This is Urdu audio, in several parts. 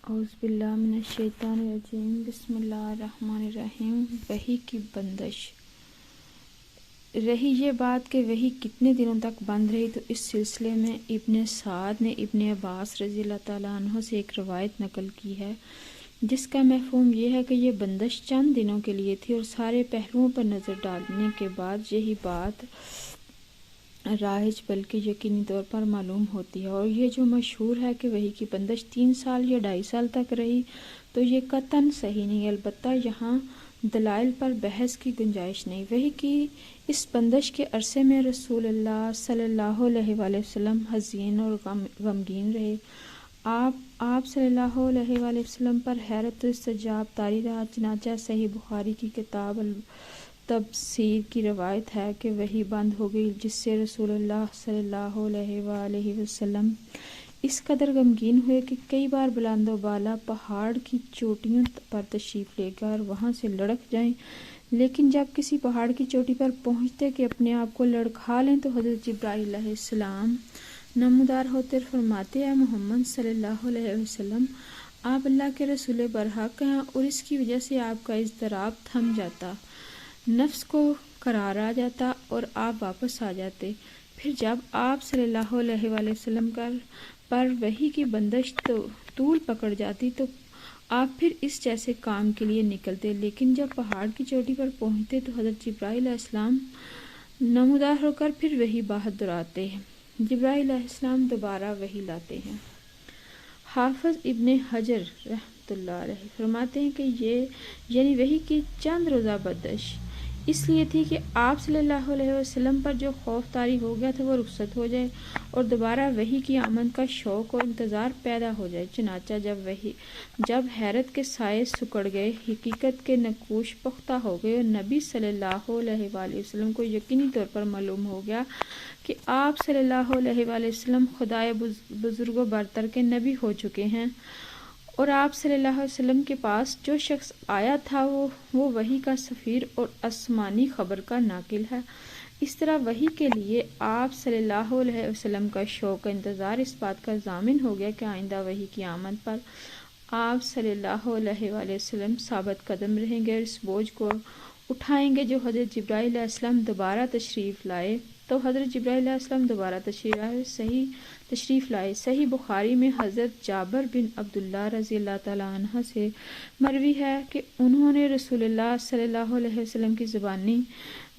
اعوذ باللہ من الشیطان الرجیم بسم اللہ الرحمن الرحیم۔ وحی کی بندش رہی یہ بات کہ وحی کتنے دنوں تک بند رہی، تو اس سلسلے میں ابن سعد نے ابن عباس رضی اللہ تعالیٰ عنہ سے ایک روایت نقل کی ہے، جس کا مفہوم یہ ہے کہ یہ بندش چند دنوں کے لیے تھی اور سارے پہلوؤں پر نظر ڈالنے کے بعد یہی بات رائج بلکہ یقینی طور پر معلوم ہوتی ہے۔ اور یہ جو مشہور ہے کہ وحی کی بندش 3 سال یا 2.5 سال تک رہی، تو یہ قطعاً صحیح نہیں، البتہ یہاں دلائل پر بحث کی گنجائش نہیں۔ وحی کی اس بندش کے عرصے میں رسول اللہ صلی اللہ علیہ وآلہ وسلم حزین اور غمگین رہے۔ آپ صلی اللہ علیہ وآلہ وسلم پر حیرت و استعجاب طاری رہا، چنانچہ صحیح بخاری کی کتاب تفسیر کی روایت ہے کہ وحی بند ہو گئی، جس سے رسول اللہ صلی اللہ علیہ وآلہ وسلم اس قدر غمگین ہوئے کہ کئی بار بلند و بالا پہاڑ کی چوٹیوں پر تشریف لے کر وہاں سے لڑک جائیں، لیکن جب کسی پہاڑ کی چوٹی پر پہنچتے کہ اپنے آپ کو لڑکھا لیں تو حضرت جبرائیل علیہ السلام نمودار ہوتے اور فرماتے: اے محمد صلی اللہ علیہ وسلم، آپ اللہ کے رسول برحق ہیں، اور اس کی وجہ سے آپ کا اضطراب تھم جاتا، نفس کو قرار آ جاتا اور آپ واپس آ جاتے۔ پھر جب آپ صلی اللہ علیہ وآلہ وسلم پر وحی کی بندش طول پکڑ جاتی تو آپ پھر اس جیسے کام کے لیے نکلتے، لیکن جب پہاڑ کی چوٹی پر پہنچتے تو حضرت جبرائیل علیہ السلام نمودار ہو کر پھر وحی بہادر آتے ہیں۔ جبرائیل علیہ السلام دوبارہ وحی لاتے ہیں۔ حافظ ابن حجر رحمۃ اللہ علیہ فرماتے ہیں کہ یہ یعنی وحی کی چند روزہ بندش اس لیے تھی کہ آپ صلی اللہ علیہ وسلم پر جو خوف طاری ہو گیا تھا وہ رخصت ہو جائے اور دوبارہ وحی کی آمد کا شوق اور انتظار پیدا ہو جائے۔ چنانچہ جب حیرت کے سائے سکڑ گئے، حقیقت کے نقوش پختہ ہو گئے اور نبی صلی اللہ علیہ وآلہ وسلم کو یقینی طور پر معلوم ہو گیا کہ آپ صلی اللہ علیہ وآلہ وسلم خدائے بزرگ و برتر کے نبی ہو چکے ہیں، اور آپ صلی اللہ علیہ وسلم کے پاس جو شخص آیا تھا وہ وحی کا سفیر اور آسمانی خبر کا ناقل ہے، اس طرح وحی کے لیے آپ صلی اللہ علیہ وسلم کا شوق و انتظار اس بات کا ضامن ہو گیا کہ آئندہ وحی کی آمد پر آپ صلی اللہ علیہ وآلہ وسلم ثابت قدم رہیں گے اور اس بوجھ کو اٹھائیں گے جو حضرت جبرائیل علیہ السلام دوبارہ تشریف لائے۔ تو حضرت جبرائیل علیہ السلام دوبارہ تشریف لائے۔ صحیح بخاری میں حضرت جابر بن عبداللہ رضی اللہ تعالیٰ عنہ سے مروی ہے کہ انہوں نے رسول اللہ صلی اللہ علیہ وسلم کی زبانی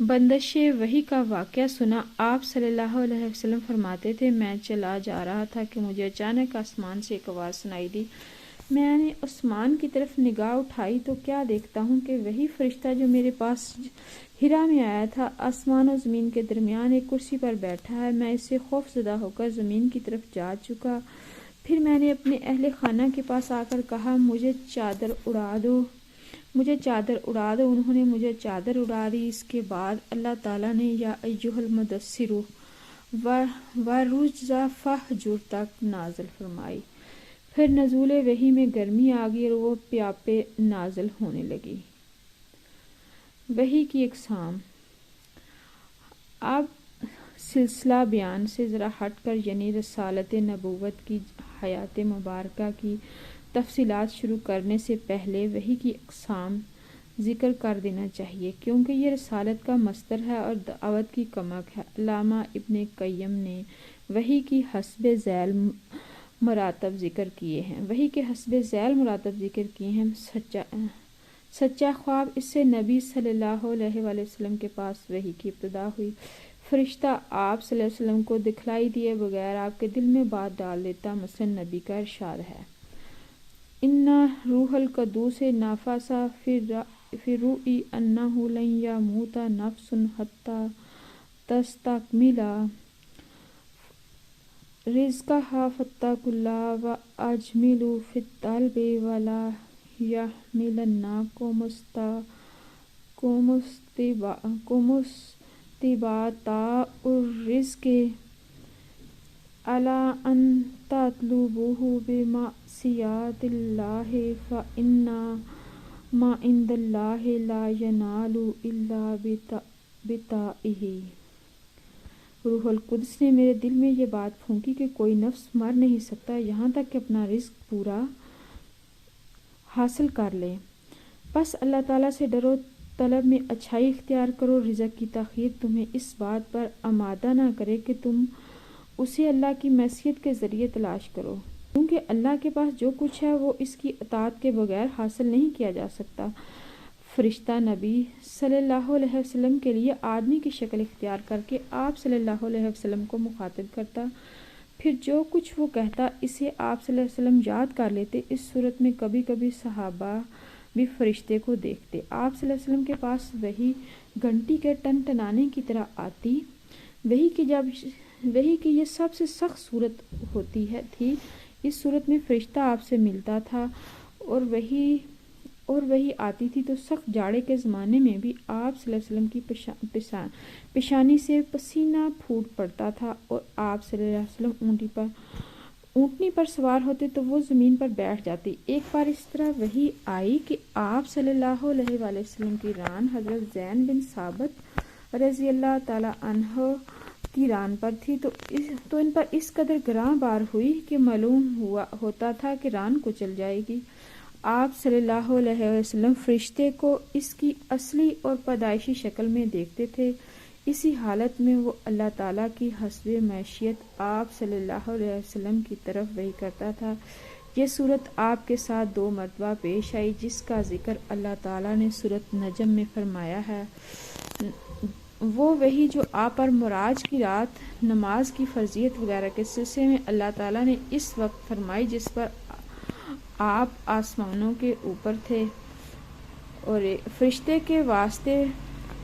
بندش وحی کا واقعہ سنا۔ آپ صلی اللہ علیہ وسلم فرماتے تھے: میں چلا جا رہا تھا کہ مجھے اچانک آسمان سے ایک آواز سنائی دی۔ میں نے آسمان کی طرف نگاہ اٹھائی تو کیا دیکھتا ہوں کہ وہی فرشتہ جو میرے پاس ہرا میں آیا تھا آسمان و زمین کے درمیان ایک کرسی پر بیٹھا ہے۔ میں اس سے خوف زدہ ہو کر زمین کی طرف جا چکا۔ پھر میں نے اپنے اہل خانہ کے پاس آ کر کہا: مجھے چادر اڑا دو۔ انہوں نے مجھے چادر اڑا دی۔ اس کے بعد اللہ تعالیٰ نے یا ایھا المدثر والرجز فاہجر تک نازل فرمائی۔ پھر نزول وحی میں گرمی آ گئی اور وہ پیاپے نازل ہونے لگی۔ وحی کی اقسام۔ اب سلسلہ بیان سے ذرا ہٹ کر یعنی رسالت نبوت کی حیات مبارکہ کی تفصیلات شروع کرنے سے پہلے وحی کی اقسام ذکر کر دینا چاہیے، کیونکہ یہ رسالت کا مصدر ہے اور دعوت کی کمک ہے۔ علامہ ابن قیم نے وحی کی حسب ذیل مراتب ذکر کیے ہیں۔ سچا خواب، اس سے نبی صلی اللہ علیہ وآلہ وسلم کے پاس وحی کی ابتدا ہوئی۔ فرشتہ آپ صلی اللہ علیہ وسلم کو دکھلائی دیے بغیر آپ کے دل میں بات ڈال دیتا، مثلا نبی کا ارشاد ہے: ان روح القدس نفث فی الروع انہ لن یموت نفس حتی تستکمل رزقها فاتقوا الله واجملوا فی الطلب ولا یحملنکم استبطاء الرزق علی ان تطلبوه بمعصیۃ اللہ فإن ما عند اللہ لا ینال الا بطاعتہ۔ روح القدس نے میرے دل میں یہ بات پھونکی کہ کوئی نفس مر نہیں سکتا یہاں تک کہ اپنا رزق پورا حاصل کر لیں۔ بس اللہ تعالیٰ سے ڈرو، طلب میں اچھائی اختیار کرو، رزق کی تاخیر تمہیں اس بات پر آمادہ نہ کرے کہ تم اسے اللہ کی معصیت کے ذریعے تلاش کرو، کیونکہ اللہ کے پاس جو کچھ ہے وہ اس کی اطاعت کے بغیر حاصل نہیں کیا جا سکتا۔ فرشتہ نبی صلی اللہ علیہ وسلم کے لیے آدمی کی شکل اختیار کر کے آپ صلی اللہ علیہ وسلم کو مخاطب کرتا، پھر جو کچھ وہ کہتا اسے آپ صلی اللہ علیہ وسلم یاد کر لیتے۔ اس صورت میں کبھی کبھی صحابہ بھی فرشتے کو دیکھتے۔ آپ صلی اللہ علیہ وسلم کے پاس وحی گھنٹی کے ٹن ٹنانے کی طرح آتی، وحی کی یہ سب سے سخت صورت ہوتی تھی۔ اس صورت میں فرشتہ آپ سے ملتا تھا اور وحی آتی تھی تو سخت جاڑے کے زمانے میں بھی آپ صلی اللہ علیہ وسلم کی پیشانی سے پسینہ پھوٹ پڑتا تھا، اور آپ صلی اللہ علیہ وسلم اونٹنی پر سوار ہوتے تو وہ زمین پر بیٹھ جاتی۔ ایک بار اس طرح وحی آئی کہ آپ صلی اللہ علیہ وآلہ وسلم کی ران حضرت زین بن ثابت رضی اللہ تعالی عنہ کی ران پر تھی، تو ان پر اس قدر گراں بار ہوئی کہ معلوم ہوتا تھا کہ ران کچل جائے گی۔ آپ صلی اللہ علیہ وسلم فرشتے کو اس کی اصلی اور پیدائشی شکل میں دیکھتے تھے۔ اسی حالت میں وہ اللہ تعالیٰ کی حسب معیشت آپ صلی اللہ علیہ وسلم کی طرف وحی کرتا تھا۔ یہ صورت آپ کے ساتھ 2 مرتبہ پیش آئی، جس کا ذکر اللہ تعالیٰ نے سورۃ نجم میں فرمایا ہے۔ وہ وحی جو آپ پر معراج کی رات نماز کی فرضیت وغیرہ کے سلسلے میں اللہ تعالیٰ نے اس وقت فرمائی جس پر آپ آسمانوں کے اوپر تھے، اور فرشتے کے واسطے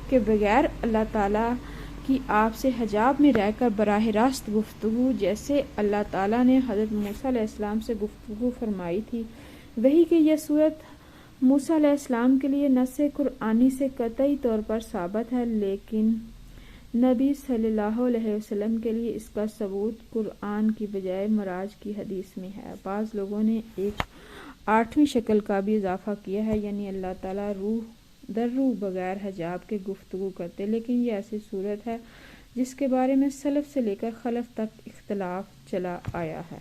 کے بغیر اللہ تعالیٰ کی آپ سے حجاب میں رہ کر براہ راست گفتگو، جیسے اللہ تعالیٰ نے حضرت موسیٰ علیہ السلام سے گفتگو فرمائی تھی۔ وحی کی یہ صورت موسیٰ علیہ السلام کے لیے نص قرآنی سے قطعی طور پر ثابت ہے، لیکن نبی صلی اللہ علیہ وسلم کے لیے اس کا ثبوت قرآن کی بجائے معراج کی حدیث میں ہے۔ بعض لوگوں نے ایک 8ویں شکل کا بھی اضافہ کیا ہے، یعنی اللہ تعالیٰ روح در روح بغیر حجاب کے گفتگو کرتے، لیکن یہ ایسی صورت ہے جس کے بارے میں سلف سے لے کر خلف تک اختلاف چلا آیا ہے۔